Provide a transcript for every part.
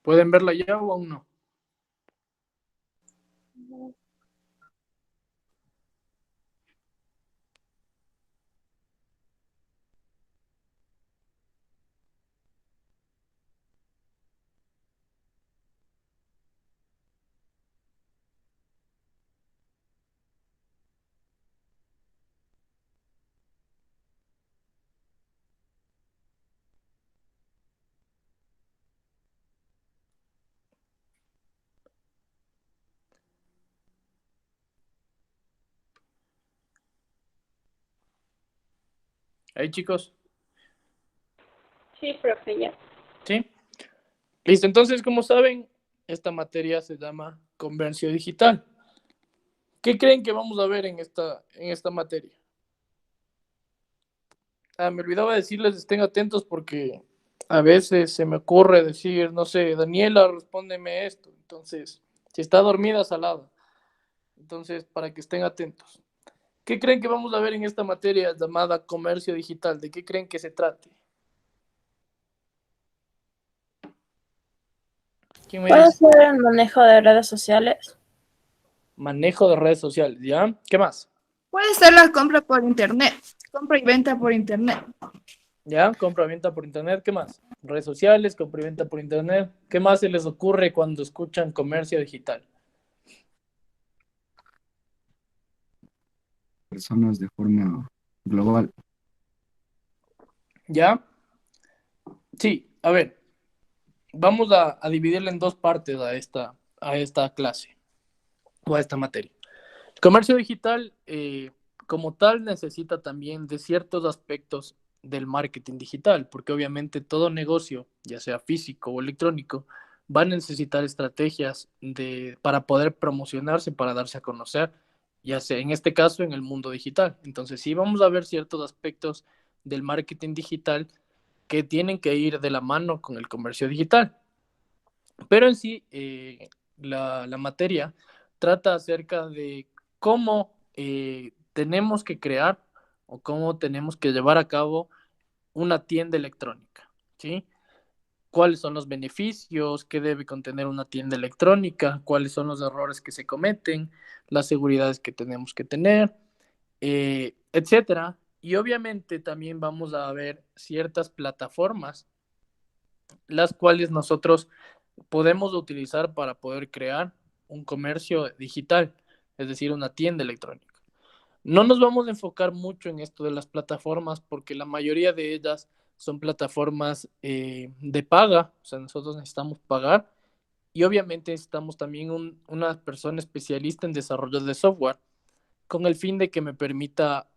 ¿Pueden verla ya o aún no? Ahí, chicos. Sí, profe, ya. ¿Sí? Listo. Entonces, como saben, esta materia se llama comercio digital. ¿Qué creen que vamos a ver en esta materia? Me olvidaba decirles, estén atentos porque a veces se me ocurre decir, no sé, Daniela, respóndeme esto. Entonces, si está dormida, salada. Entonces, para que estén atentos. ¿Qué creen que vamos a ver en esta materia llamada comercio digital? ¿De qué creen que se trate? ¿Quién me ¿Puede dice? ser el manejo de redes sociales? Manejo de redes sociales, ¿ya? ¿Qué más? Puede ser la compra por internet, compra y venta por internet. ¿Ya? Compra-venta por internet, ¿qué más? Redes sociales, compra y venta por internet. ¿Qué más se les ocurre cuando escuchan comercio digital? Personas de forma global. ¿Ya? Sí, a ver, vamos a dividirla en dos partes a esta clase o a esta materia. El comercio digital, como tal, necesita también de ciertos aspectos del marketing digital, porque obviamente todo negocio, ya sea físico o electrónico, va a necesitar estrategias para poder promocionarse, para darse a conocer, ya sea en este caso en el mundo digital. Entonces, sí vamos a ver ciertos aspectos del marketing digital que tienen que ir de la mano con el comercio digital. Pero en sí, la materia trata acerca de cómo tenemos que crear o cómo tenemos que llevar a cabo una tienda electrónica, ¿sí? ¿Cuáles son los beneficios? ¿Qué debe contener una tienda electrónica? ¿Cuáles son los errores que se cometen? Las seguridades que tenemos que tener, etcétera. Y obviamente también vamos a ver ciertas plataformas las cuales nosotros podemos utilizar para poder crear un comercio digital, es decir, una tienda electrónica. No nos vamos a enfocar mucho en esto de las plataformas porque la mayoría de ellas son plataformas de paga, o sea, nosotros necesitamos pagar y obviamente necesitamos también una persona especialista en desarrollo de software con el fin de que me permita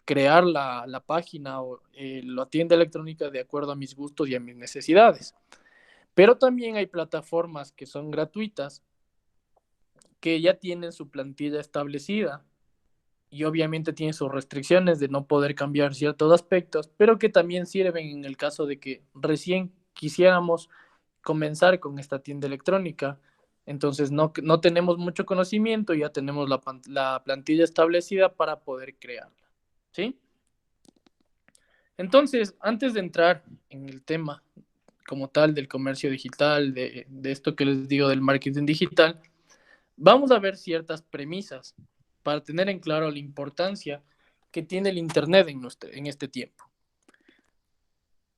crear la página o la tienda electrónica de acuerdo a mis gustos y a mis necesidades. Pero también hay plataformas que son gratuitas, que ya tienen su plantilla establecida y obviamente tienen sus restricciones de no poder cambiar ciertos aspectos, pero que también sirven en el caso de que recién quisiéramos comenzar con esta tienda electrónica. Entonces no tenemos mucho conocimiento, ya tenemos la plantilla establecida para poder crearla. ¿Sí? Entonces, antes de entrar en el tema como tal del comercio digital, de esto que les digo del marketing digital, vamos a ver ciertas premisas para tener en claro la importancia que tiene el Internet en este tiempo.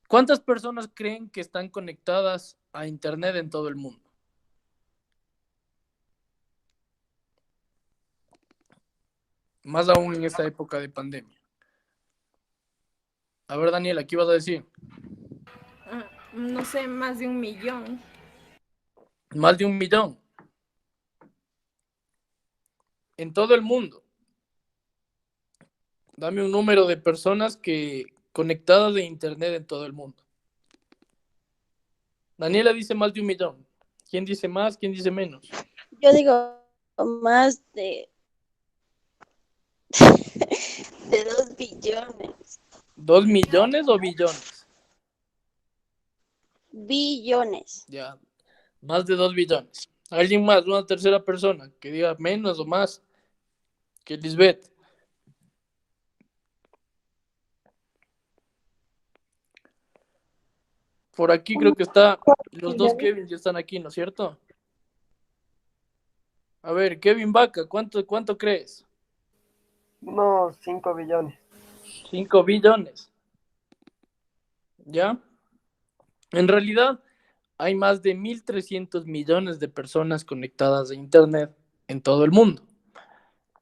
¿Cuántas personas creen que están conectadas a Internet en todo el mundo? Más aún en esta época de pandemia. A ver, Daniela, ¿qué ibas a decir? No sé, más de 1 millón. Más de 1 millón. En todo el mundo. Dame un número de personas que conectadas de Internet en todo el mundo. Daniela dice más de 1 millón. ¿Quién dice más? ¿Quién dice menos? Yo digo más de 2 billones. ¿2 millones o billones? Billones. Ya, más de 2 billones. ¿Alguien más? Una tercera persona que diga menos o más que Lisbeth. Por aquí creo que está Los dos Kevin ya están aquí, ¿no es cierto? A ver, Kevin Vaca, ¿cuánto crees? Unos 5 billones. 5 billones. ¿Ya? En realidad, hay más de 1.300 millones de personas conectadas a Internet en todo el mundo.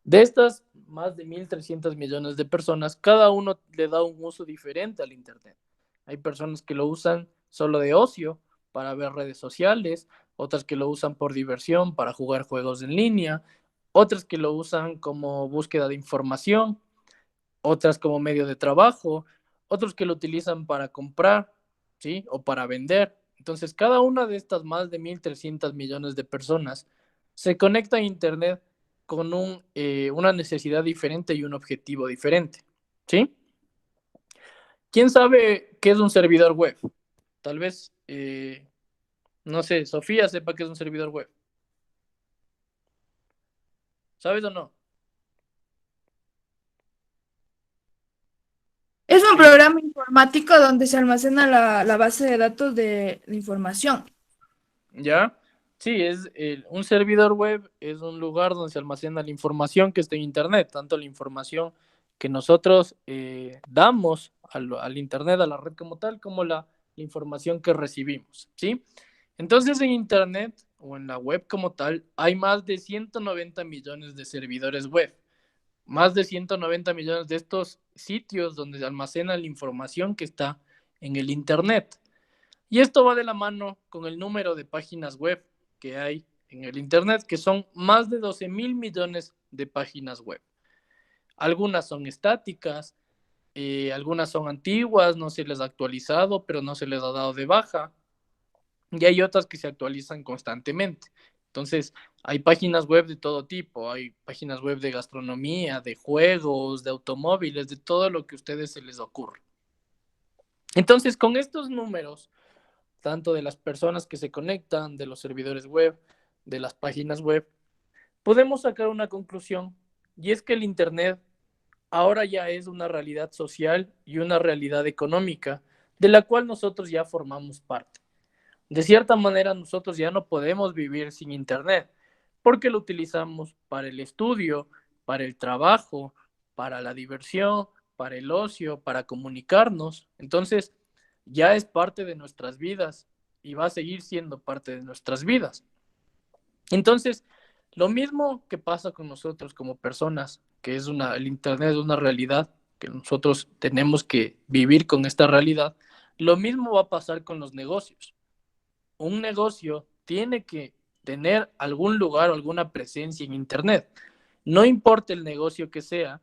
De estas más de 1.300 millones de personas, cada uno le da un uso diferente al Internet. Hay personas que lo usan solo de ocio, para ver redes sociales, otras que lo usan por diversión, para jugar juegos en línea, otras que lo usan como búsqueda de información, otras como medio de trabajo, otros que lo utilizan para comprar, ¿sí? O para vender. Entonces, cada una de estas más de 1.300 millones de personas se conecta a Internet con una necesidad diferente y un objetivo diferente, ¿sí? ¿Quién sabe qué es un servidor web? Tal vez, no sé, Sofía sepa qué es un servidor web. ¿Sabes o no? Es un programa informático donde se almacena la base de datos de información. ¿Ya? Sí, un servidor web es un lugar donde se almacena la información que está en Internet, tanto la información que nosotros damos al Internet, a la red como tal, como la información que recibimos, ¿sí? Entonces en Internet o en la web como tal hay más de 190 millones de servidores web, más de 190 millones de estos sitios donde se almacena la información que está en el Internet. Y esto va de la mano con el número de páginas web que hay en el Internet, que son más de 12.000 millones de páginas web. Algunas son estáticas, algunas son antiguas, no se les ha actualizado, pero no se les ha dado de baja. Y hay otras que se actualizan constantemente. Entonces, hay páginas web de todo tipo, hay páginas web de gastronomía, de juegos, de automóviles, de todo lo que a ustedes se les ocurra. Entonces, con estos números, tanto de las personas que se conectan, de los servidores web, de las páginas web, podemos sacar una conclusión, y es que el Internet ahora ya es una realidad social y una realidad económica de la cual nosotros ya formamos parte. De cierta manera, nosotros ya no podemos vivir sin Internet, porque lo utilizamos para el estudio, para el trabajo, para la diversión, para el ocio, para comunicarnos. Entonces, ya es parte de nuestras vidas y va a seguir siendo parte de nuestras vidas. Entonces, lo mismo que pasa con nosotros como personas, que el Internet es una realidad, que nosotros tenemos que vivir con esta realidad, lo mismo va a pasar con los negocios. Un negocio tiene que tener algún lugar o alguna presencia en Internet. No importa el negocio que sea,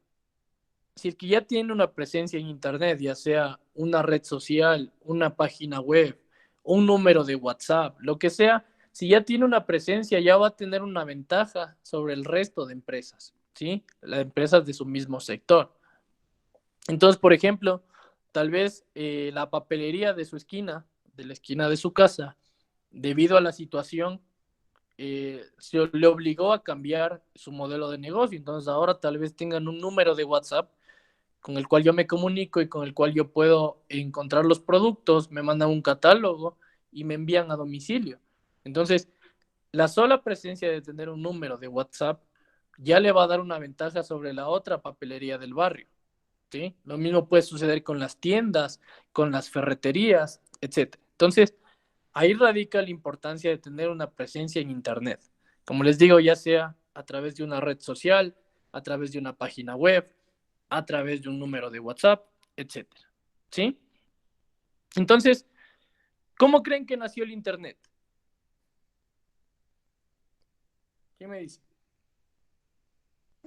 si es que ya tiene una presencia en Internet, ya sea una red social, una página web, un número de WhatsApp, lo que sea, si ya tiene una presencia, ya va a tener una ventaja sobre el resto de empresas, ¿sí? Las empresas de su mismo sector. Entonces, por ejemplo, tal vez la papelería de su esquina, de la esquina de su casa, debido a la situación, se le obligó a cambiar su modelo de negocio. Entonces, ahora tal vez tengan un número de WhatsApp con el cual yo me comunico y con el cual yo puedo encontrar los productos, me mandan un catálogo y me envían a domicilio. Entonces, la sola presencia de tener un número de WhatsApp ya le va a dar una ventaja sobre la otra papelería del barrio, ¿sí? Lo mismo puede suceder con las tiendas, con las ferreterías, etc. Entonces, ahí radica la importancia de tener una presencia en Internet. Como les digo, ya sea a través de una red social, a través de una página web, a través de un número de WhatsApp, etcétera. ¿Sí? Entonces, ¿cómo creen que nació el Internet? ¿Qué me dice?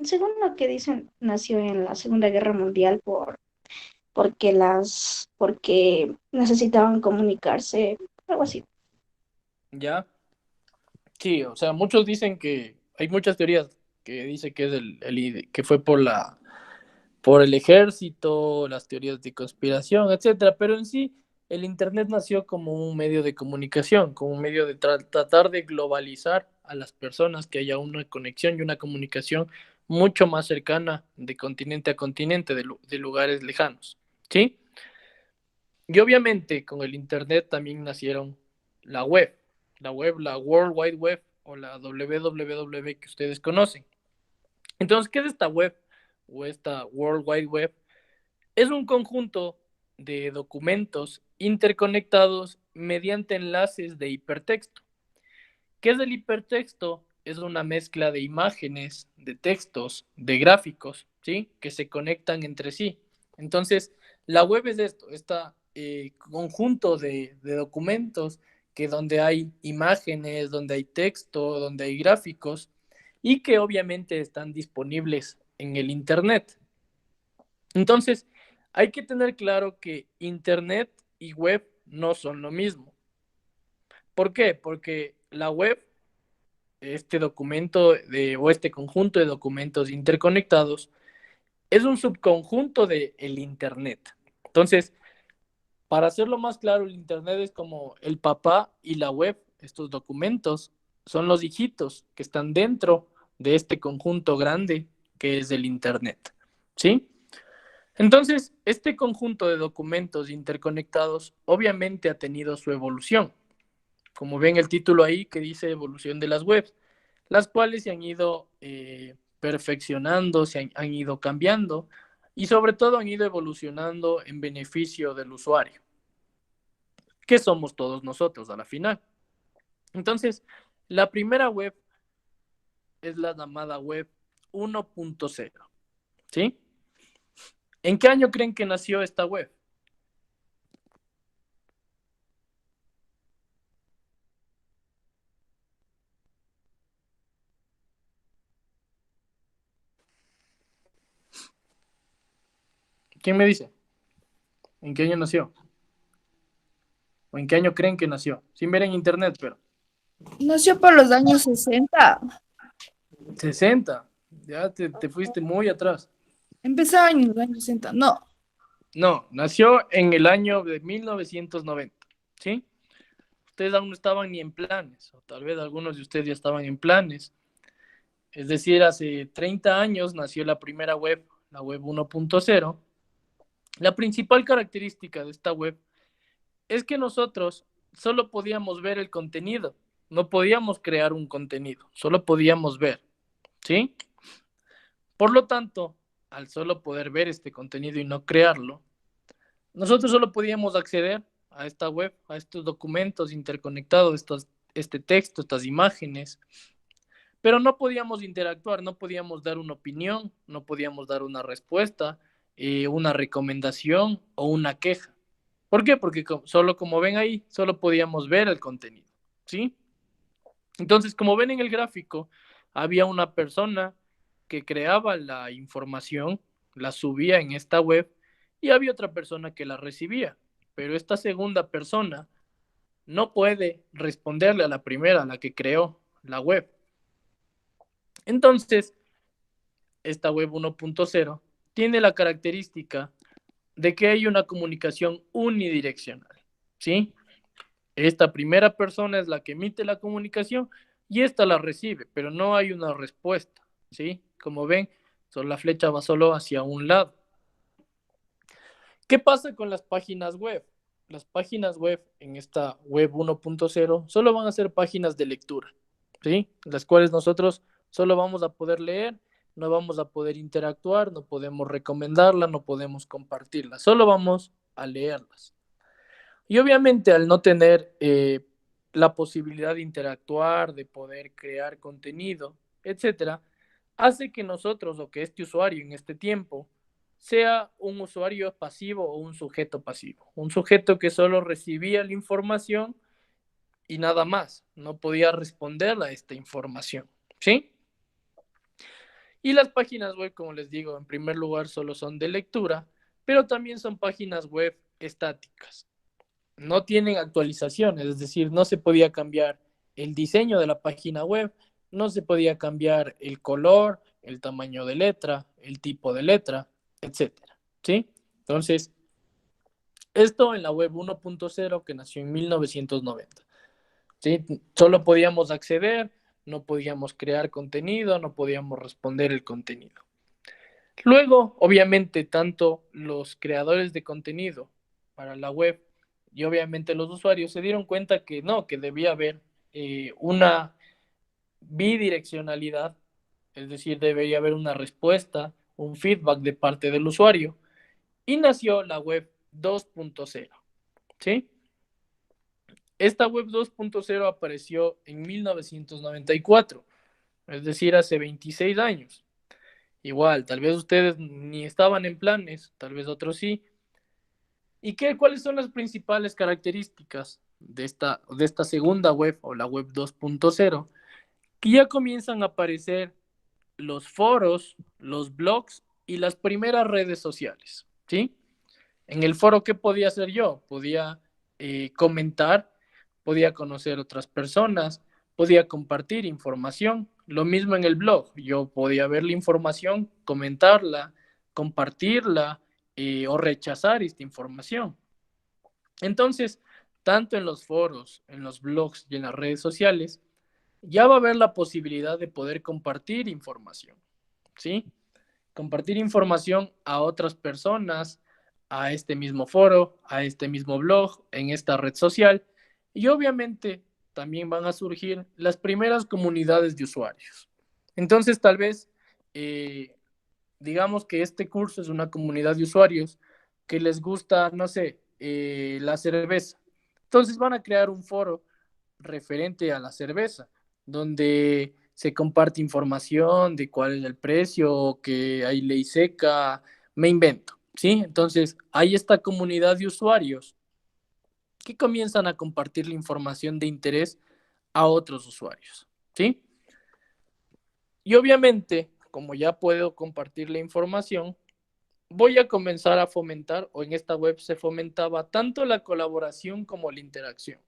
Según lo que dicen, nació en la Segunda Guerra Mundial porque necesitaban comunicarse, algo así. ¿Ya? Sí, o sea, muchos dicen que hay muchas teorías que dice que es que fue por el ejército, las teorías de conspiración, etcétera, pero en sí el Internet nació como un medio de comunicación, como un medio de tratar de globalizar a las personas, que haya una conexión y una comunicación mucho más cercana de continente a continente, de lugares lejanos, ¿sí? Y obviamente con el Internet también nacieron la web, la World Wide Web o la www que ustedes conocen. Entonces, ¿qué es esta web o esta World Wide Web? Es un conjunto de documentos interconectados mediante enlaces de hipertexto. ¿Qué es el hipertexto? Es una mezcla de imágenes, de textos, de gráficos, ¿sí? Que se conectan entre sí. Entonces, la web es esto, este conjunto de documentos que donde hay imágenes, donde hay texto, donde hay gráficos y que obviamente están disponibles en el Internet. Entonces, hay que tener claro que Internet y web no son lo mismo. ¿Por qué? Porque la web, este documento o este conjunto de documentos interconectados, es un subconjunto del Internet. Entonces, para hacerlo más claro, el Internet es como el papá y la web, estos documentos, son los hijitos que están dentro de este conjunto grande que es el Internet. ¿Sí? Entonces, este conjunto de documentos interconectados obviamente ha tenido su evolución. Como ven el título ahí que dice evolución de las webs, las cuales se han ido perfeccionando, han ido cambiando y sobre todo han ido evolucionando en beneficio del usuario, que somos todos nosotros a la final. Entonces, la primera web es la llamada web 1.0, ¿sí? ¿En qué año creen que nació esta web? ¿Quién me dice? ¿En qué año nació? ¿O en qué año creen que nació? Sin ver en internet, pero. Nació por los años 60. 60. Ya te fuiste muy atrás. Empezaba en los años 60. No, No, nació en el año de 1990, ¿sí? Ustedes aún no estaban ni en planes, o tal vez algunos de ustedes ya estaban en planes. Es decir, hace 30 años nació la primera web, la web 1.0. La principal característica de esta web es que nosotros solo podíamos ver el contenido, no podíamos crear un contenido, solo podíamos ver, ¿sí? Por lo tanto, al solo poder ver este contenido y no crearlo, nosotros solo podíamos acceder a esta web, a estos documentos interconectados, este texto, estas imágenes, pero no podíamos interactuar, no podíamos dar una opinión, no podíamos dar una respuesta, una recomendación o una queja. ¿Por qué? Porque solo como ven ahí, solo podíamos ver el contenido, ¿sí? Entonces, como ven en el gráfico, había una persona que creaba la información, la subía en esta web y había otra persona que la recibía. Pero esta segunda persona no puede responderle a la primera, a la que creó la web. Entonces, esta web 1.0 tiene la característica de que hay una comunicación unidireccional, ¿sí? Esta primera persona es la que emite la comunicación y esta la recibe, pero no hay una respuesta, ¿sí? Como ven, la flecha va solo hacia un lado. ¿Qué pasa con las páginas web? Las páginas web en esta web 1.0 solo van a ser páginas de lectura, ¿sí? Las cuales nosotros solo vamos a poder leer, no vamos a poder interactuar, no podemos recomendarla, no podemos compartirla, solo vamos a leerlas. Y obviamente al no tener la posibilidad de interactuar, de poder crear contenido, etcétera, hace que nosotros o que este usuario en este tiempo sea un usuario pasivo o un sujeto pasivo. Un sujeto que solo recibía la información y nada más, no podía responder a esta información, ¿sí? Y las páginas web, como les digo, en primer lugar solo son de lectura, pero también son páginas web estáticas. No tienen actualizaciones, es decir, no se podía cambiar el diseño de la página web, no se podía cambiar el color, el tamaño de letra, el tipo de letra, etcétera, ¿sí? Entonces, esto en la web 1.0 que nació en 1990, ¿sí? Solo podíamos acceder, no podíamos crear contenido, no podíamos responder el contenido. Luego, obviamente, tanto los creadores de contenido para la web y obviamente los usuarios se dieron cuenta que no, que debía haber una bidireccionalidad, es decir, debería haber una respuesta, un feedback de parte del usuario, y nació la web 2.0, ¿sí? Esta web 2.0 apareció en 1994, es decir, hace 26 años. Igual, tal vez ustedes ni estaban en planes, tal vez otros sí. ¿Y cuáles son las principales características de esta segunda web o la web 2.0? Que ya comienzan a aparecer los foros, los blogs y las primeras redes sociales, ¿sí? En el foro, ¿qué podía hacer yo? Podía comentar, podía conocer otras personas, podía compartir información. Lo mismo en el blog, yo podía ver la información, comentarla, compartirla o rechazar esta información. Entonces, tanto en los foros, en los blogs y en las redes sociales, ya va a haber la posibilidad de poder compartir información, ¿sí? Compartir información a otras personas, a este mismo foro, a este mismo blog, en esta red social. Y obviamente también van a surgir las primeras comunidades de usuarios. Entonces, tal vez, digamos que este curso es una comunidad de usuarios que les gusta, no sé, la cerveza. Entonces van a crear un foro referente a la cerveza, donde se comparte información de cuál es el precio, que hay ley seca, me invento, ¿sí? Entonces, hay esta comunidad de usuarios que comienzan a compartir la información de interés a otros usuarios, ¿sí? Y obviamente, como ya puedo compartir la información, voy a comenzar a fomentar, o en esta web se fomentaba tanto la colaboración como la interacción.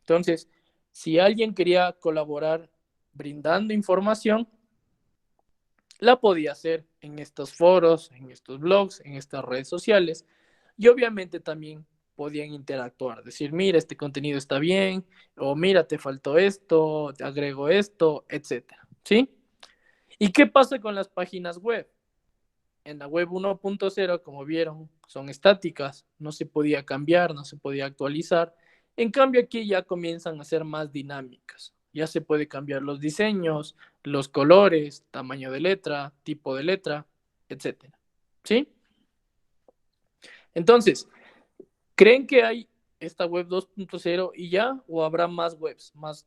Entonces, si alguien quería colaborar brindando información, la podía hacer en estos foros, en estos blogs, en estas redes sociales, y obviamente también podían interactuar, decir, mira, este contenido está bien, o mira, te faltó esto, te agrego esto, etcétera, ¿sí? ¿Y qué pasa con las páginas web? En la web 1.0, como vieron, son estáticas, no se podía cambiar, no se podía actualizar. En cambio, aquí ya comienzan a ser más dinámicas. Ya se puede cambiar los diseños, los colores, tamaño de letra, tipo de letra, etcétera. ¿Sí? Entonces, ¿creen que hay esta web 2.0 y ya? ¿O habrá más webs, más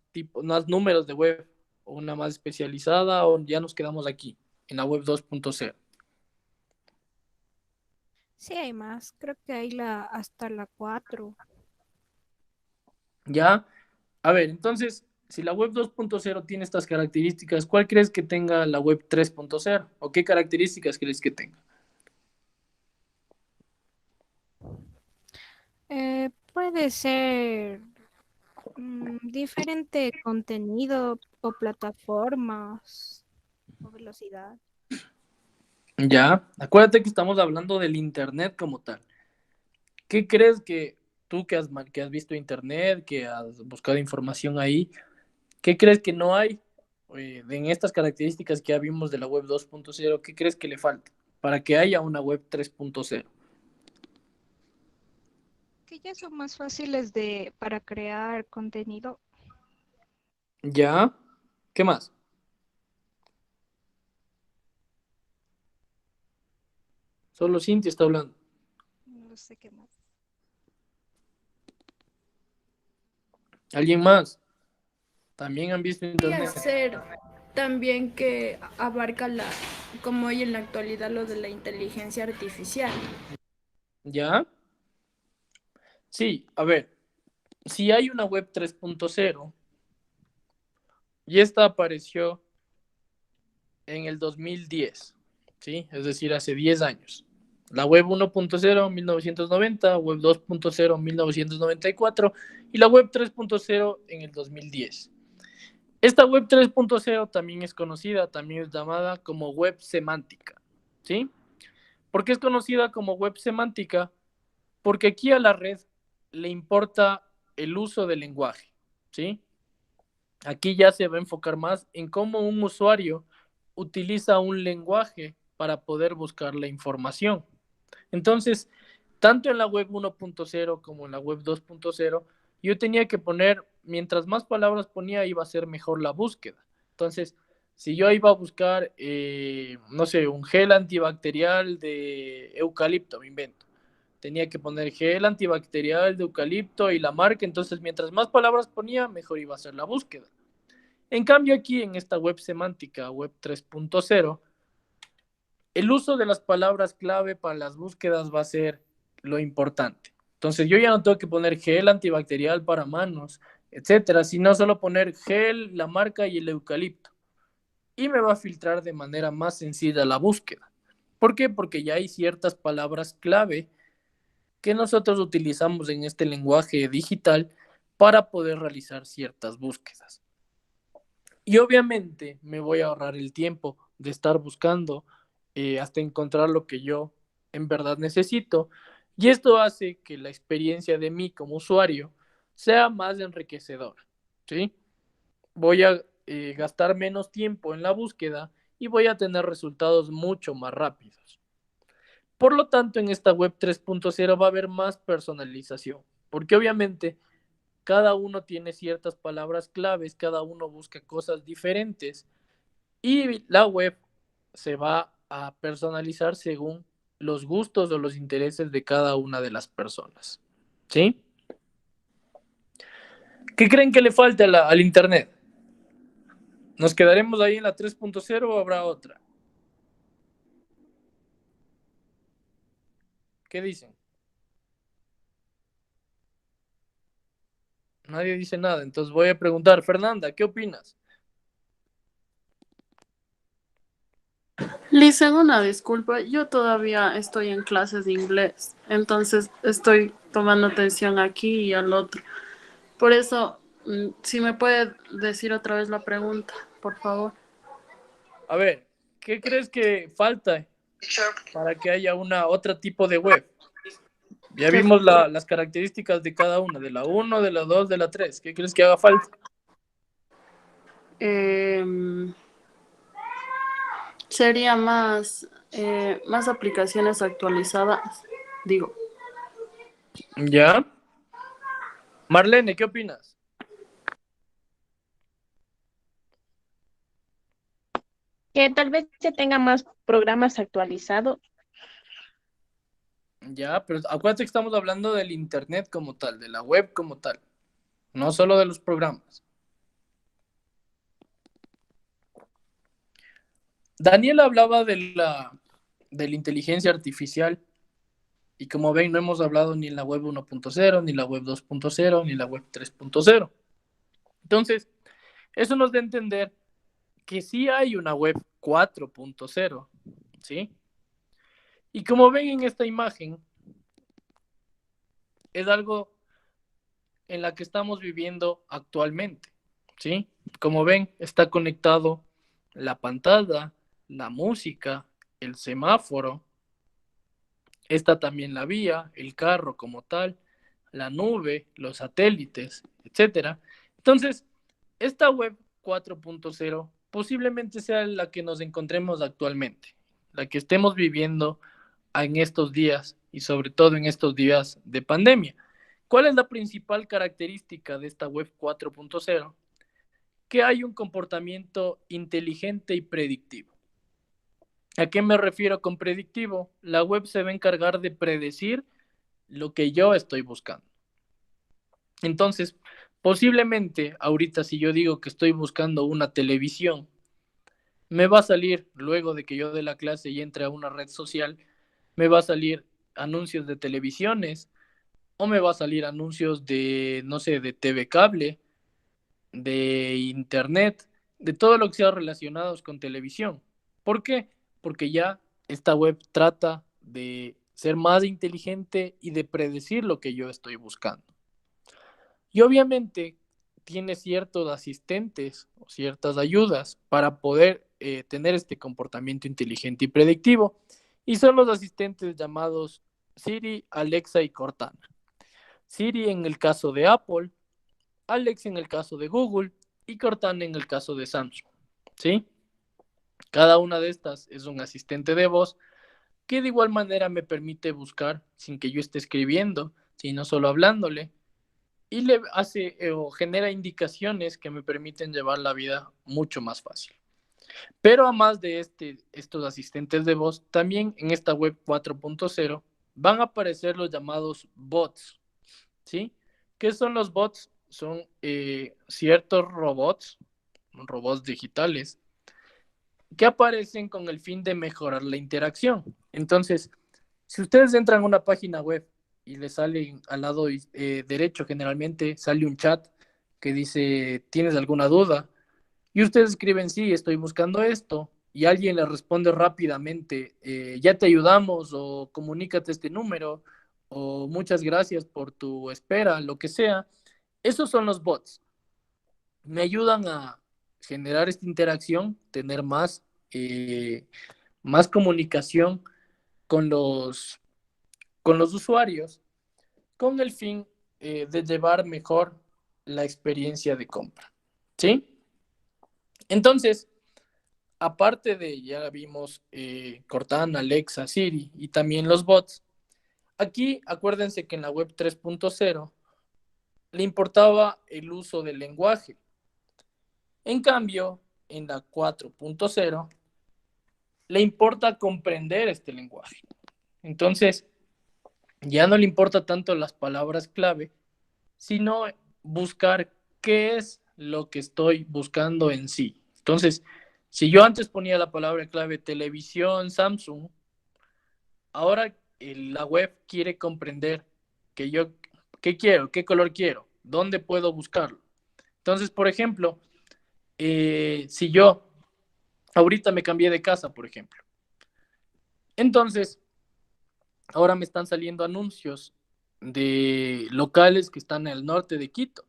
números de web, o una más especializada, o ya nos quedamos aquí, en la web 2.0? Sí, hay más. Creo que hay hasta la 4. ¿Ya? A ver, entonces, si la web 2.0 tiene estas características, ¿cuál crees que tenga la web 3.0? ¿O qué características crees que tenga? Puede ser diferente contenido o plataformas o velocidad. Ya, acuérdate que estamos hablando del Internet como tal. ¿Qué crees que tú que has visto Internet, que has buscado información ahí, qué crees que no hay en estas características que ya vimos de la web 2.0? ¿Qué crees que le falta para que haya una web 3.0? Que ya son más fáciles para crear contenido. ¿Ya? ¿Qué más? Solo Cintia está hablando. No sé qué más. ¿Alguien más? También han visto Podría Internet. ser también que abarca como hay en la actualidad lo de la inteligencia artificial. ¿Ya? Sí, a ver, si hay una web 3.0 y esta apareció en el 2010, ¿sí? Es decir, hace 10 años. La web 1.0, 1990, web 2.0, 1994 y la web 3.0 en el 2010. Esta web 3.0 también es conocida, también es llamada como web semántica, ¿sí? ¿Por qué es conocida como web semántica? Porque aquí a la red le importa el uso del lenguaje, ¿sí? Aquí ya se va a enfocar más en cómo un usuario utiliza un lenguaje para poder buscar la información. Entonces, tanto en la web 1.0 como en la web 2.0, yo tenía que poner, mientras más palabras ponía, iba a ser mejor la búsqueda. Entonces, si yo iba a buscar, no sé, un gel antibacterial de eucalipto, me invento. Tenía que poner gel antibacterial de eucalipto y la marca, entonces mientras más palabras ponía, mejor iba a ser la búsqueda. En cambio aquí en esta web semántica, web 3.0, el uso de las palabras clave para las búsquedas va a ser lo importante. Entonces yo ya no tengo que poner gel antibacterial para manos, etcétera, sino solo poner gel, la marca y el eucalipto. Y me va a filtrar de manera más sencilla la búsqueda. ¿Por qué? Porque ya hay ciertas palabras clave que nosotros utilizamos en este lenguaje digital para poder realizar ciertas búsquedas. Y obviamente me voy a ahorrar el tiempo de estar buscando hasta encontrar lo que yo en verdad necesito. Y esto hace que la experiencia de mí como usuario sea más enriquecedora, ¿sí? Voy a gastar menos tiempo en la búsqueda y voy a tener resultados mucho más rápidos. Por lo tanto, en esta web 3.0 va a haber más personalización, porque obviamente cada uno tiene ciertas palabras claves, cada uno busca cosas diferentes y la web se va a personalizar según los gustos o los intereses de cada una de las personas. ¿Sí? ¿Qué creen que le falta al Internet? ¿Nos quedaremos ahí en la 3.0 o habrá otra? ¿Qué dicen? Nadie dice nada, entonces voy a preguntar, Fernanda, ¿qué opinas? Liz, una disculpa, yo todavía estoy en clases de inglés, entonces estoy tomando atención aquí y al otro. Por eso, si me puede decir otra vez la pregunta, por favor. A ver, ¿qué crees que falta para que haya otro tipo de web? Ya vimos las características de cada una, de la 1, de la 2, de la 3. ¿Qué crees que haga falta? Sería más aplicaciones actualizadas, digo. ¿Ya? Marlene, ¿qué opinas? Que tal vez se tenga más programas actualizados. Ya, pero acuérdate que estamos hablando del Internet como tal, de la web como tal, no solo de los programas. Daniel hablaba de la inteligencia artificial y como ven no hemos hablado ni en la web 1.0, ni la web 2.0, ni la web 3.0. Entonces, eso nos da a entender que sí hay una web 4.0, ¿sí? Y como ven en esta imagen, es algo en la que estamos viviendo actualmente, ¿sí? Como ven, está conectado la pantalla, la música, el semáforo, está también la vía, el carro como tal, la nube, los satélites, etcétera. Entonces, esta web 4.0 posiblemente sea la que nos encontremos actualmente, la que estemos viviendo en estos días y sobre todo en estos días de pandemia. ¿Cuál es la principal característica de esta web 4.0? Que hay un comportamiento inteligente y predictivo. ¿A qué me refiero con predictivo? La web se va a encargar de predecir lo que yo estoy buscando. Entonces, posiblemente ahorita si yo digo que estoy buscando una televisión, me va a salir, luego de que yo dé la clase y entre a una red social, me va a salir anuncios de televisiones o me va a salir anuncios de, no sé, de TV cable, de internet, de todo lo que sea relacionado con televisión. ¿Por qué? Porque ya esta web trata de ser más inteligente y de predecir lo que yo estoy buscando. Y obviamente tiene ciertos asistentes o ciertas ayudas para poder tener este comportamiento inteligente y predictivo. Y son los asistentes llamados Siri, Alexa y Cortana. Siri en el caso de Apple, Alexa en el caso de Google y Cortana en el caso de Samsung. ¿Sí? Cada una de estas es un asistente de voz que de igual manera me permite buscar sin que yo esté escribiendo, sino solo hablándole, y le hace o genera indicaciones que me permiten llevar la vida mucho más fácil. Pero además de estos asistentes de voz, también en esta web 4.0 van a aparecer los llamados bots, ¿sí? ¿Qué son los bots? Son ciertos robots digitales, que aparecen con el fin de mejorar la interacción. Entonces, si ustedes entran a una página web y les sale al lado derecho, generalmente sale un chat que dice, ¿tienes alguna duda? Y ustedes escriben, sí, estoy buscando esto, y alguien les responde rápidamente, ya te ayudamos, o comunícate a este número, o muchas gracias por tu espera, lo que sea. Esos son los bots. Me ayudan a generar esta interacción, tener más comunicación con los usuarios, con el fin de llevar mejor la experiencia de compra, ¿sí? Entonces, aparte de, ya vimos Cortana, Alexa, Siri y también los bots, aquí acuérdense que en la web 3.0 le importaba el uso del lenguaje. En cambio, en la 4.0 le importa comprender este lenguaje. Entonces, ya no le importa tanto las palabras clave, sino buscar qué es lo que estoy buscando en sí. Entonces, si yo antes ponía la palabra clave televisión, Samsung, ahora la web quiere comprender qué quiero, qué color quiero, dónde puedo buscarlo. Entonces, por ejemplo, si yo ahorita me cambié de casa, por ejemplo, entonces ahora me están saliendo anuncios de locales que están en el norte de Quito,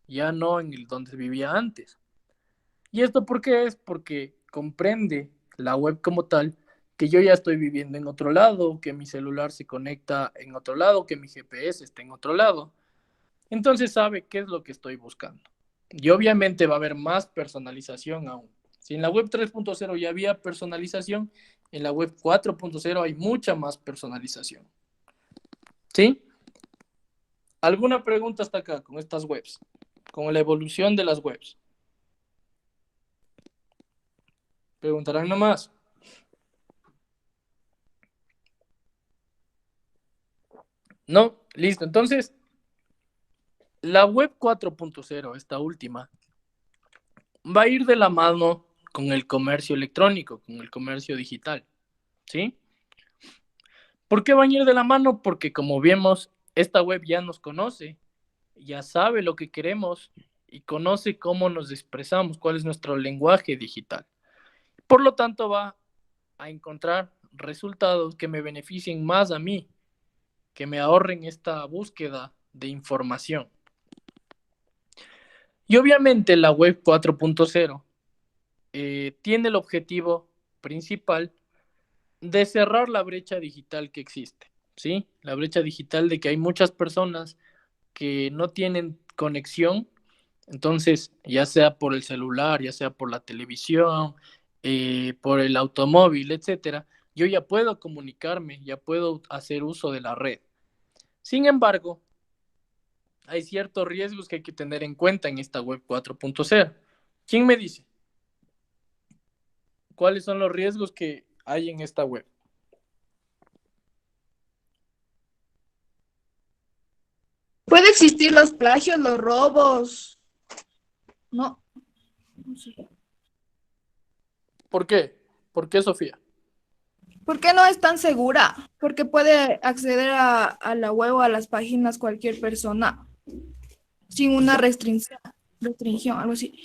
ya no en el donde vivía antes. ¿Y esto por qué es? Porque comprende la web como tal que yo ya estoy viviendo en otro lado, que mi celular se conecta en otro lado, que mi GPS está en otro lado. Entonces sabe qué es lo que estoy buscando. Y obviamente va a haber más personalización aún. Si en la web 3.0 ya había personalización, en la web 4.0 hay mucha más personalización. ¿Sí? ¿Alguna pregunta hasta acá con estas webs? Con la evolución de las webs. Preguntarán nomás. No, listo. Entonces, la web 4.0, esta última, va a ir de la mano con el comercio electrónico, con el comercio digital. ¿Sí? ¿Por qué van a ir de la mano? Porque como vemos, esta web ya nos conoce, ya sabe lo que queremos y conoce cómo nos expresamos, cuál es nuestro lenguaje digital. Por lo tanto, va a encontrar resultados que me beneficien más a mí, que me ahorren esta búsqueda de información. Y obviamente la web 4.0 tiene el objetivo principal de cerrar la brecha digital que existe, ¿sí? La brecha digital de que hay muchas personas que no tienen conexión, entonces ya sea por el celular, ya sea por la televisión, por el automóvil, etcétera, yo ya puedo comunicarme, ya puedo hacer uso de la red. Sin embargo, hay ciertos riesgos que hay que tener en cuenta en esta web 4.0. ¿Quién me dice? ¿Cuáles son los riesgos que hay en esta web? Puede existir los plagios, los robos. No. No sé. ¿Por qué? ¿Por qué, Sofía? ¿Por qué no es tan segura? Porque puede acceder a la web o a las páginas cualquier persona sin una restricción, algo así.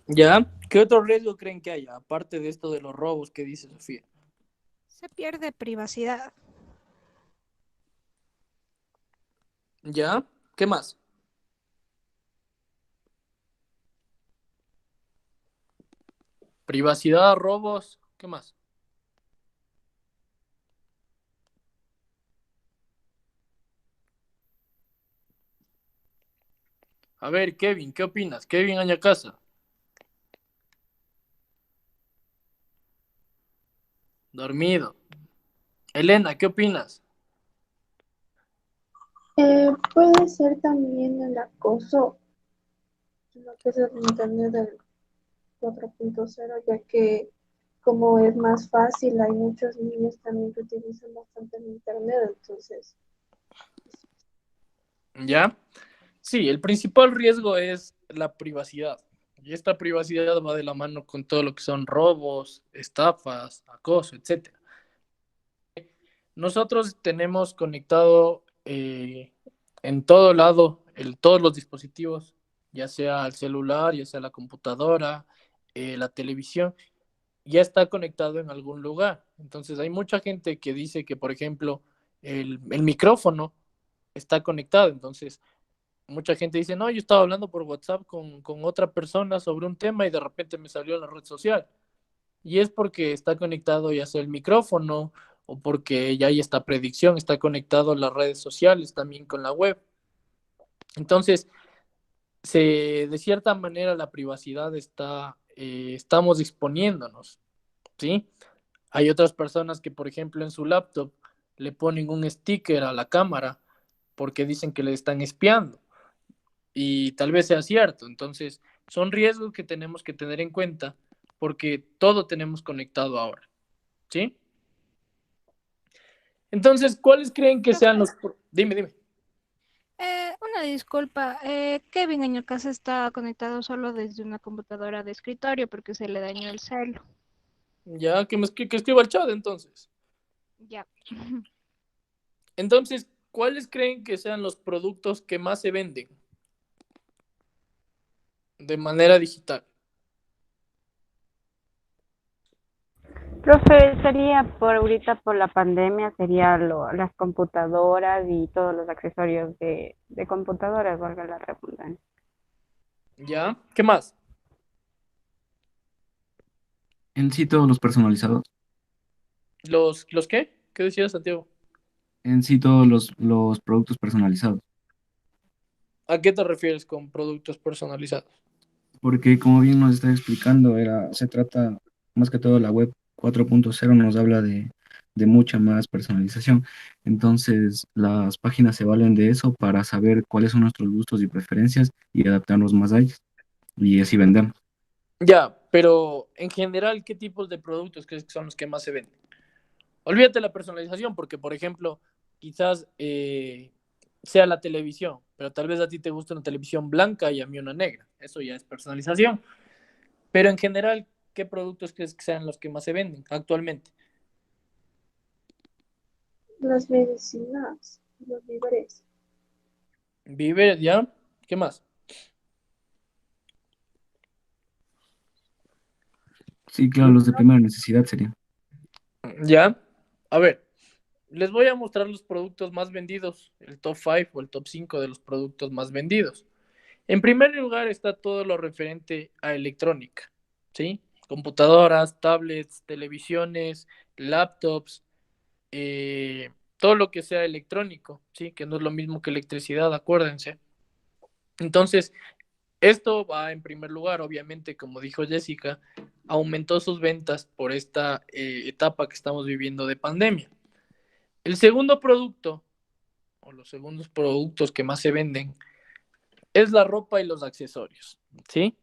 ¿Ya? ¿Qué otro riesgo creen que haya? Aparte de esto de los robos que dice Sofía. Se pierde privacidad. ¿Ya? ¿Qué más? Privacidad, robos, ¿qué más? A ver, Kevin, ¿qué opinas? Kevin Añacasa. Dormido. Elena, ¿qué opinas? Puede ser también el acoso, lo que es el Internet del 4.0, ya que como es más fácil, hay muchos niños también que utilizan bastante el Internet, entonces. ¿Ya? Sí, el principal riesgo es la privacidad. Y esta privacidad va de la mano con todo lo que son robos, estafas, acoso, etcétera. Nosotros tenemos conectado en todo lado, todos los dispositivos, ya sea el celular, ya sea la computadora, la televisión, ya está conectado en algún lugar. Entonces hay mucha gente que dice que, por ejemplo, el micrófono está conectado. Entonces, mucha gente dice, no, yo estaba hablando por WhatsApp con otra persona sobre un tema y de repente me salió en la red social. Y es porque está conectado ya sea el micrófono o porque ya hay esta predicción, está conectado a las redes sociales también con la web. Entonces, de cierta manera la privacidad estamos exponiéndonos, ¿sí? Hay otras personas que, por ejemplo, en su laptop le ponen un sticker a la cámara porque dicen que le están espiando y tal vez sea cierto. Entonces, son riesgos que tenemos que tener en cuenta porque todo tenemos conectado ahora, ¿sí? Entonces, ¿cuáles creen que sean los... Dime. Una disculpa, Kevin en el caso está conectado solo desde una computadora de escritorio porque se le dañó el celu. Ya, que escriba el chat entonces. Ya. Entonces, ¿cuáles creen que sean los productos que más se venden de manera digital? Profe, sería por ahorita por la pandemia, sería las computadoras y todos los accesorios de computadoras, valga la redundancia. ¿Ya? ¿Qué más? En sí, todos los personalizados. ¿Los qué? ¿Qué decías, Santiago? En sí, todos los productos personalizados. ¿A qué te refieres con productos personalizados? Porque como bien nos está explicando, se trata más que todo la web 4.0 nos habla de mucha más personalización. Entonces, las páginas se valen de eso para saber cuáles son nuestros gustos y preferencias y adaptarnos más a ellos. Y así vendemos. Ya, pero en general, ¿qué tipos de productos crees que son los que más se venden? Olvídate la personalización, porque, por ejemplo, quizás sea la televisión, pero tal vez a ti te gusta una televisión blanca y a mí una negra. Eso ya es personalización. Pero en general, ¿qué productos crees que sean los que más se venden actualmente? Las medicinas, los víveres. Víveres, ¿ya? ¿Qué más? Sí, claro, los de primera necesidad serían. ¿Ya? A ver, les voy a mostrar los productos más vendidos, el top 5 o el top 5 de los productos más vendidos. En primer lugar está todo lo referente a electrónica, ¿sí? Computadoras, tablets, televisiones, laptops, todo lo que sea electrónico, ¿sí? Que no es lo mismo que electricidad, acuérdense. Entonces, esto va en primer lugar, obviamente, como dijo Jessica, aumentó sus ventas por esta etapa que estamos viviendo de pandemia. El segundo producto, o los segundos productos que más se venden, es la ropa y los accesorios, ¿sí?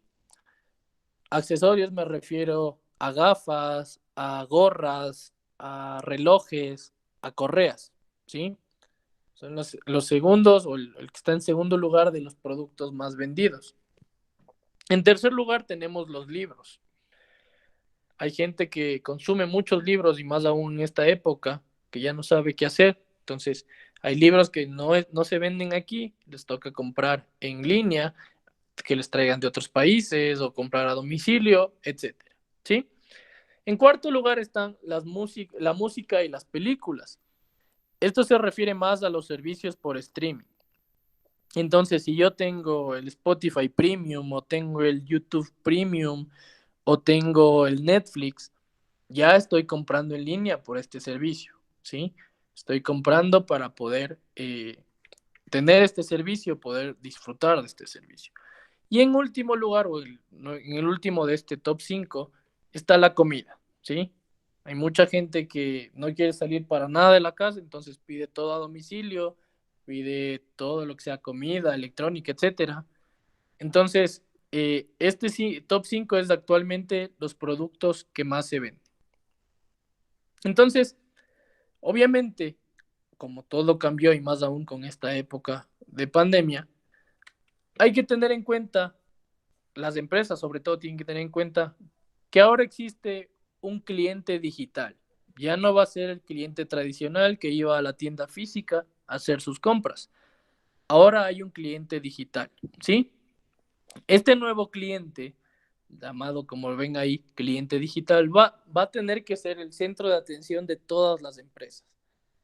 Accesorios me refiero a gafas, a gorras, a relojes, a correas, ¿sí? Son los segundos o el que está en segundo lugar de los productos más vendidos. En tercer lugar tenemos los libros. Hay gente que consume muchos libros y más aún en esta época que ya no sabe qué hacer. Entonces, hay libros que no se venden aquí, les toca comprar en línea, que les traigan de otros países o comprar a domicilio, etcétera, ¿sí? En cuarto lugar están la música y las películas. Esto se refiere más a los servicios por streaming. Entonces, si yo tengo el Spotify Premium o tengo el YouTube Premium o tengo el Netflix, ya estoy comprando en línea por este servicio, ¿sí? Estoy comprando para poder tener este servicio, poder disfrutar de este servicio. Y en último lugar, en el último de este top 5, está la comida, ¿sí? Hay mucha gente que no quiere salir para nada de la casa, entonces pide todo a domicilio, pide todo lo que sea comida, electrónica, etcétera. Entonces, top 5 es actualmente los productos que más se venden. Entonces, obviamente, como todo cambió y más aún con esta época de pandemia, hay que tener en cuenta, las empresas sobre todo tienen que tener en cuenta que ahora existe un cliente digital. Ya no va a ser el cliente tradicional que iba a la tienda física a hacer sus compras. Ahora hay un cliente digital, ¿sí? Este nuevo cliente, llamado como ven ahí, cliente digital, va a tener que ser el centro de atención de todas las empresas.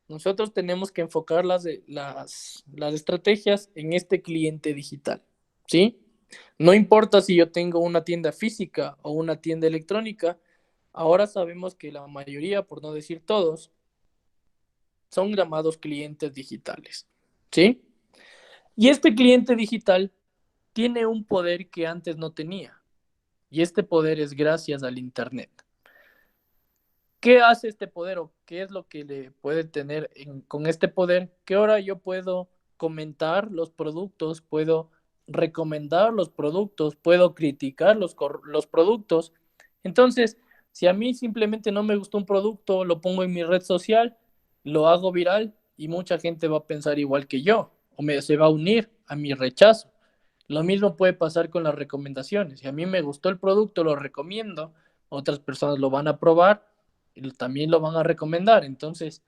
Nosotros tenemos que enfocar las estrategias en este cliente digital, ¿sí? No importa si yo tengo una tienda física o una tienda electrónica, ahora sabemos que la mayoría, por no decir todos, son llamados clientes digitales, ¿sí? Y este cliente digital tiene un poder que antes no tenía, y este poder es gracias al Internet. ¿Qué hace este poder o qué es lo que le puede tener con este poder? Que ahora yo puedo comentar los productos, puedo recomendar los productos, puedo criticar los productos. Entonces, si a mí simplemente no me gustó un producto, lo pongo en mi red social, lo hago viral y mucha gente va a pensar igual que yo o se va a unir a mi rechazo. Lo mismo puede pasar con las recomendaciones. Si a mí me gustó el producto, lo recomiendo, otras personas lo van a probar y también lo van a recomendar. Entonces,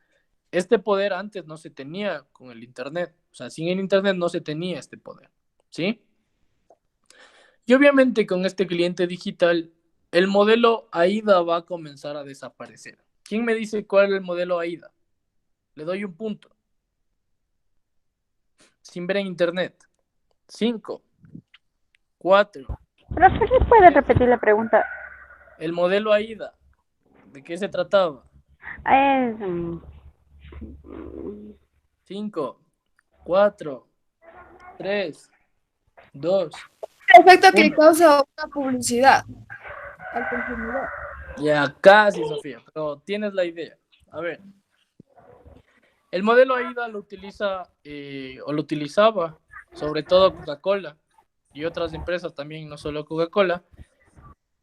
este poder antes no se tenía con el Internet. O sea, sin el Internet no se tenía este poder, ¿sí? Y obviamente con este cliente digital, el modelo AIDA va a comenzar a desaparecer. ¿Quién me dice cuál es el modelo AIDA? Le doy un punto. Sin ver en Internet. 5, 4. Profesor, ¿puede repetir la pregunta? El modelo AIDA, ¿de qué se trataba? Es 5, 4, 3, 2. Efecto que causa una publicidad al consumidor. Ya casi, Sofía, pero tienes la idea. A ver, el modelo AIDA lo utiliza o lo utilizaba sobre todo Coca-Cola y otras empresas también, no solo Coca-Cola.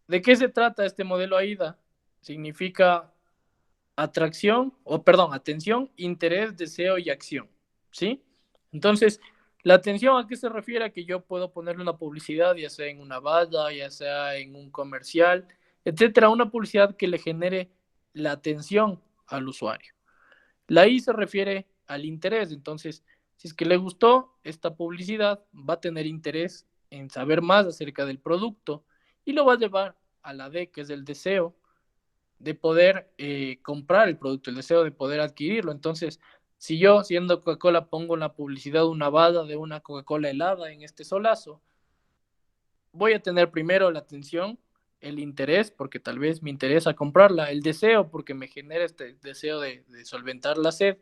¿De qué se trata este modelo AIDA? Significa atención, interés, deseo y acción, ¿sí? Entonces, la atención, ¿a qué se refiere? A que yo puedo ponerle una publicidad, ya sea en una valla, ya sea en un comercial, etcétera, una publicidad que le genere la atención al usuario. La I se refiere al interés, entonces, si es que le gustó esta publicidad, va a tener interés en saber más acerca del producto y lo va a llevar a la D, que es el deseo de poder comprar el producto, el deseo de poder adquirirlo. Entonces, si yo, siendo Coca-Cola, pongo en la publicidad una vada de una Coca-Cola helada en este solazo, voy a tener primero la atención, el interés, porque tal vez me interesa comprarla, el deseo, porque me genera este deseo de solventar la sed,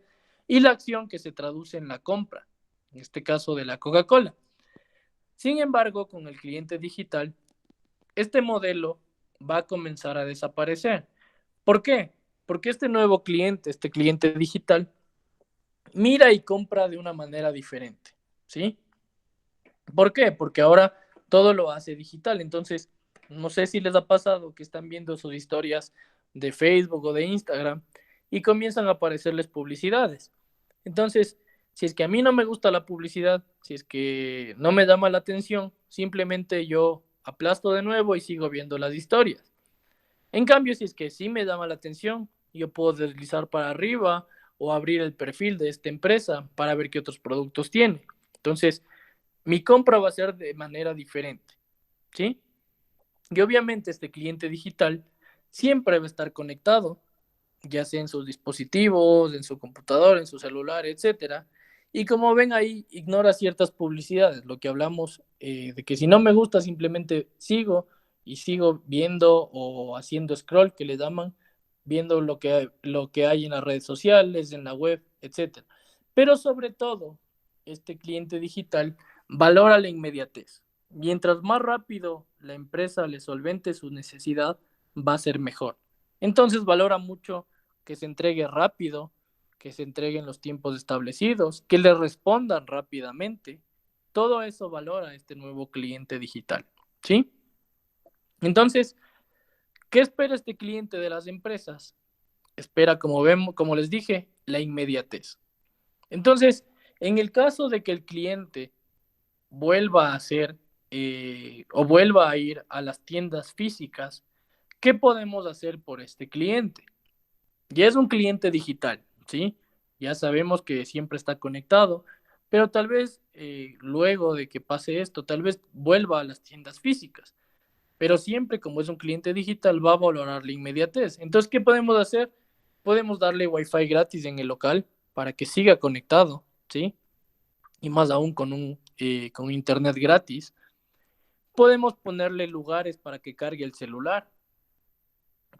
y la acción que se traduce en la compra, en este caso de la Coca-Cola. Sin embargo, con el cliente digital, este modelo va a comenzar a desaparecer. ¿Por qué? Porque este nuevo cliente, este cliente digital, mira y compra de una manera diferente, ¿sí? ¿Por qué? Porque ahora todo lo hace digital. Entonces, no sé si les ha pasado que están viendo sus historias de Facebook o de Instagram y comienzan a aparecerles publicidades. Entonces, si es que a mí no me gusta la publicidad, si es que no me llama la atención, simplemente yo aplasto de nuevo y sigo viendo las historias. En cambio, si es que sí me llama la atención, yo puedo deslizar para arriba o abrir el perfil de esta empresa para ver qué otros productos tiene. Entonces, mi compra va a ser de manera diferente, ¿sí? Y obviamente este cliente digital siempre va a estar conectado, ya sea en sus dispositivos, en su computador, en su celular, etcétera. Y como ven ahí, ignora ciertas publicidades, lo que hablamos de que si no me gusta, simplemente sigo y sigo viendo o haciendo scroll, que le llaman, viendo lo que hay en las redes sociales, en la web, etcétera. Pero sobre todo, este cliente digital valora la inmediatez. Mientras más rápido la empresa le solvente su necesidad, va a ser mejor. Entonces valora mucho que se entregue rápido, que se entreguen los tiempos establecidos, que le respondan rápidamente. Todo eso valora este nuevo cliente digital, ¿sí? Entonces, ¿qué espera este cliente de las empresas? Espera, como les dije, la inmediatez. Entonces, en el caso de que el cliente vuelva a hacer o vuelva a ir a las tiendas físicas, ¿qué podemos hacer por este cliente? Ya es un cliente digital, ¿sí? Ya sabemos que siempre está conectado, pero tal vez luego de que pase esto, tal vez vuelva a las tiendas físicas. Pero siempre, como es un cliente digital, va a valorar la inmediatez. Entonces, ¿qué podemos hacer? Podemos darle Wi-Fi gratis en el local para que siga conectado, ¿sí? Y más aún con internet gratis. Podemos ponerle lugares para que cargue el celular,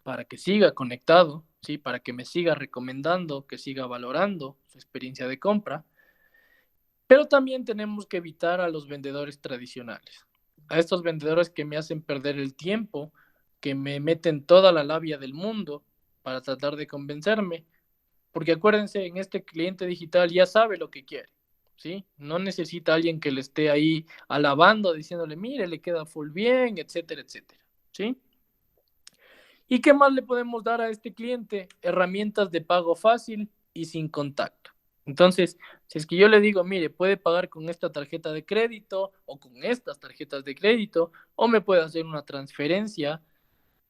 para que siga conectado, ¿sí? Para que me siga recomendando, que siga valorando su experiencia de compra. Pero también tenemos que evitar a los vendedores tradicionales, a estos vendedores que me hacen perder el tiempo, que me meten toda la labia del mundo para tratar de convencerme, porque acuérdense, en este cliente digital ya sabe lo que quiere, ¿sí? No necesita alguien que le esté ahí alabando, diciéndole, mire, le queda full bien, etcétera, etcétera, ¿sí? ¿Y qué más le podemos dar a este cliente? Herramientas de pago fácil y sin contacto. Entonces, si es que yo le digo, mire, puede pagar con esta tarjeta de crédito o con estas tarjetas de crédito, o me puede hacer una transferencia,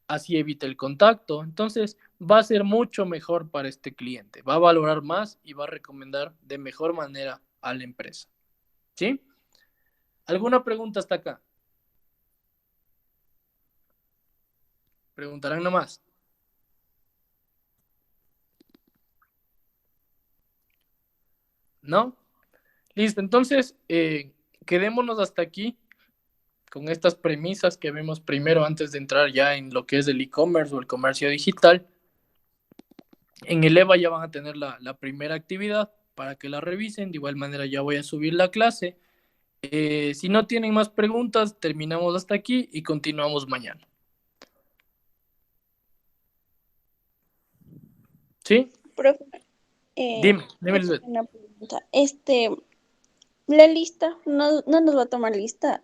así evita el contacto. Entonces, va a ser mucho mejor para este cliente. Va a valorar más y va a recomendar de mejor manera a la empresa. ¿Sí? ¿Alguna pregunta hasta acá? Preguntarán nomás. ¿No? Listo, entonces quedémonos hasta aquí con estas premisas que vemos primero antes de entrar ya en lo que es el e-commerce o el comercio digital. En el EVA ya van a tener la primera actividad para que la revisen. De igual manera ya voy a subir la clase. Si no tienen más preguntas, terminamos hasta aquí y continuamos mañana. ¿Sí? Profe, Dime, Lisbeth. una pregunta. La lista, no nos va a tomar lista.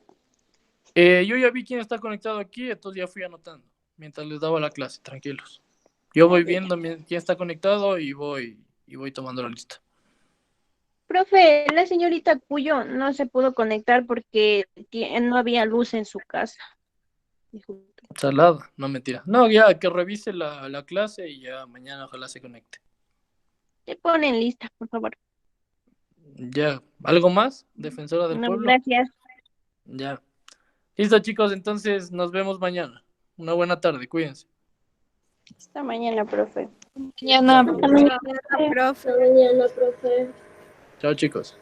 Yo ya vi quién está conectado aquí, entonces ya fui anotando mientras les daba la clase, tranquilos. Yo voy viendo quién está conectado y voy tomando la lista. Profe, la señorita Cuyo no se pudo conectar porque no había luz en su casa. Salada, no mentira. No, ya que revise la clase y ya mañana ojalá se conecte. Se pone en lista, por favor. Ya, ¿algo más? Defensora del No, pueblo. gracias. Ya. Listo, chicos, entonces nos vemos mañana. Una buena tarde, cuídense. Hasta mañana, profe. Mañana, Hasta mañana, profe. profe. Chao, chicos.